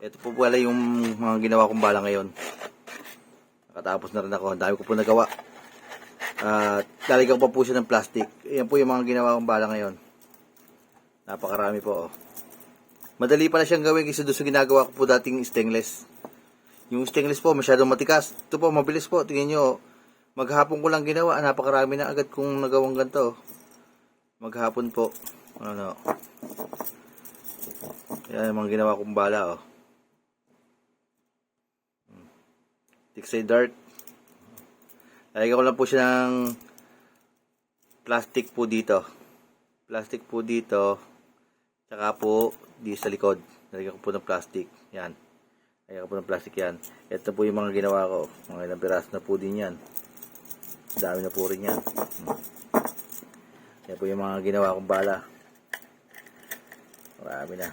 Ito po pala yung mga ginawa kong bala ngayon. Nakatapos na rin ako. Ang dami ko po nagawa. At lalagyan ko pa po siya ng plastic. Yan po yung mga ginawa kong bala ngayon. Napakarami po. Oh. Madali pala siyang gawin kasi doon sa ginagawa ko po dating stainless. Yung stainless po masyadong matikas. Ito po mabilis po. Tingnan nyo. Maghapon ko lang ginawa. Napakarami na agad kong nagawang ganito. Maghapon po. Ano. Yan yung mga ginawa kong bala. Oh. Tiksay dart. Lalagyan ko lang po siya ng plastic po dito. Plastic po dito. Tsaka po di sa likod. Lalagyan ko po ng plastic. Yan. Lalagyan ko po ng plastic yan. Ito po yung mga ginawa ko. Mga ilang piraso na po din yan. Dami na po rin yan. Yan po yung mga ginawa kong bala. Marami na.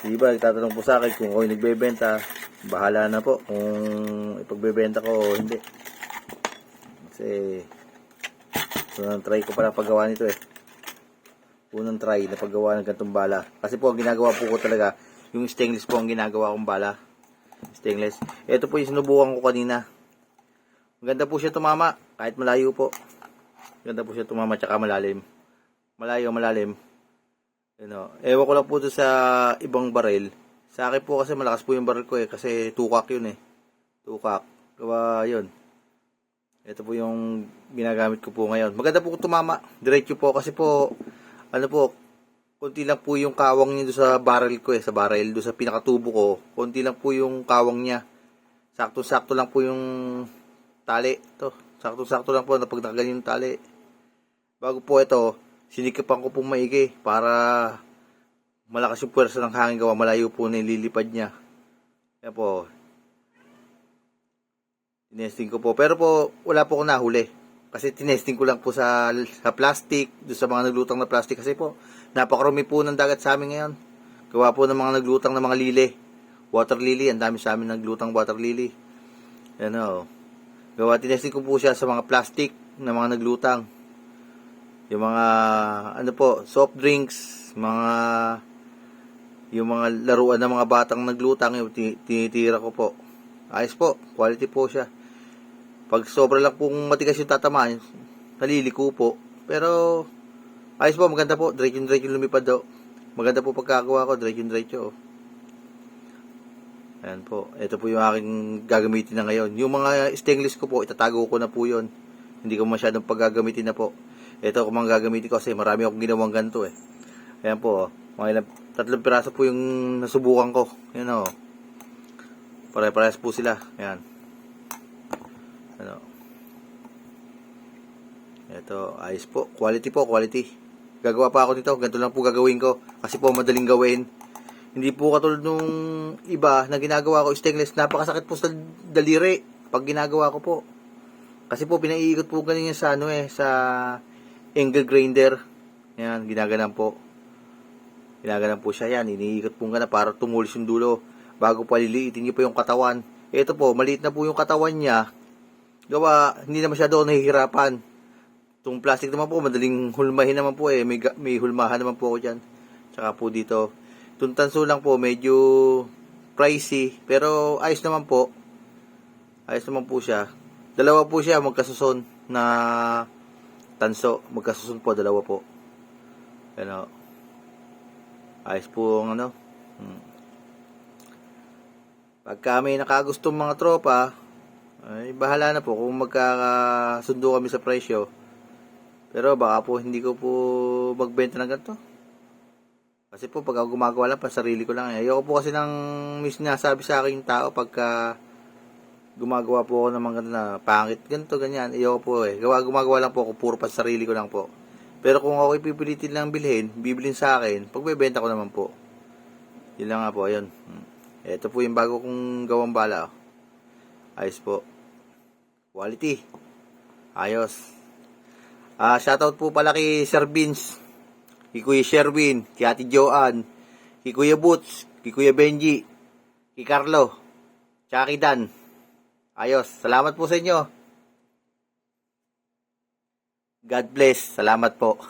Diba, nagtatanong po sa akin kung ako'y nagbebenta. Bahala na po kung ipagbebenta ko o hindi. Kasi unang try ko pala paggawa nito eh. Unang try na paggawa ng gantong bala. Kasi po, ginagawa po ko talaga yung stainless po ang ginagawa kong bala. Stainless. Ito po yung sinubukan ko kanina. Maganda po siya tumama kahit malayo po. Maganda po siya tumama tsaka malalim. Malayo, malalim. Ewan ko lang po doon sa ibang baril. Sa akin po kasi malakas po yung baril ko eh. Kasi tukak yun eh. Tukak. Kaya yun. Ito po yung ginagamit ko po ngayon. Maganda po tumama. Diretso po kasi po, ano po, konti lang po yung kawang niya doon sa baril ko eh. Sa baril, doon sa pinakatubo ko. Konti lang po yung kawang niya. Sakto-sakto lang po yung tali. Ito. Sakto-sakto lang po na pag nakaganyan yung tali. Bago po ito, sinikapan ko pong maigi para malakas yung puwersa ng hangin gawa malayo po na ililipad niya. Yan po. Tinesting ko po. Pero po, wala po akong nahuli. Kasi tinesting ko lang po sa plastic, doon sa mga naglutang na plastic. Kasi po, napakarumi po ng dagat sa amin ngayon. Gawa po ng mga naglutang na mga lili. Water lily. Ang dami sa amin naglutang water lily. Yan o. Gawa, tinesting ko po siya sa mga plastic na mga naglutang. Yung mga ano po, soft drinks, yung mga laruan ng mga batang naglutang, yung tinitira ko po. Ayos po, quality po siya. Pag sobra lang pong matigas yung tatamaan, naliliko po. Pero ayos po, maganda po, diretso lumipad daw. Maganda po pagkagawa ko, diretso. Ayan po, ito po yung aking gagamitin na ngayon. Yung mga stainless ko po, itatago ko na po yun. Hindi ko masyadong paggagamitin na po. Ito kung mga gagamitin ko kasi marami akong ginawang ganito eh. Ayan po, mga ilang, 3 piraso po yung nasubukan ko. Ayan o. Pare-parehas po sila. Ayan. Ano. Ito, ayos po. Quality po, quality. Gagawa pa ako nito. Ganito lang po gagawin ko. Kasi po madaling gawin. Hindi po katulad nung iba na ginagawa ko stainless. Napakasakit po sa daliri pag ginagawa ko po. Kasi po pinaiikot po ganyan sa ano eh, sa angle grinder. Yan, ginaganan po. Ginaganan po siya yan. Iniikot po gana para tumulis yung dulo. Bago pa liliitin niyo po yung katawan. Ito po, maliit na po yung katawan niya. Gawa, hindi na masyado ako nahihirapan. Itong plastic naman po, madaling hulmahin naman po eh. May hulmahan naman po ako dyan. Tsaka po dito. Itong tanso lang po, medyo pricey. Pero ayos naman po. Ayos naman po siya. Dalawa po siya, magkasuson na tanso. Magkasusun po, dalawa po. Ano. Ayos po ang ano. Pagka may nakagustong mga tropa, ay bahala na po kung magkakasundo kami sa presyo. Pero baka po hindi ko po magbenta ng ganito. Kasi po pag ako gumagawa lang pa sarili ko lang. Ayoko po kasi ng sinasabi sa akin yung tao pagka gumagawa po ako ng mga na pangit, ganito, ganyan. Ayoko po eh. Gumagawa lang po ako puro pa sarili ko lang po. Pero kung ako ipipilitin lang bibilin sa akin, pagbebenta ko naman po. Yun lang nga po, ayun. Ito po yung bago kong gawang bala. Ayos po. Quality. Ayos. Shoutout po pala kay Sir Vince, kay Kuya Sherwin, kay Ate Joanne, kay Kuya Boots, kay Kuya Benji, kay Carlo, tsaka kay Dan. Ayos. Salamat po sa inyo. God bless. Salamat po.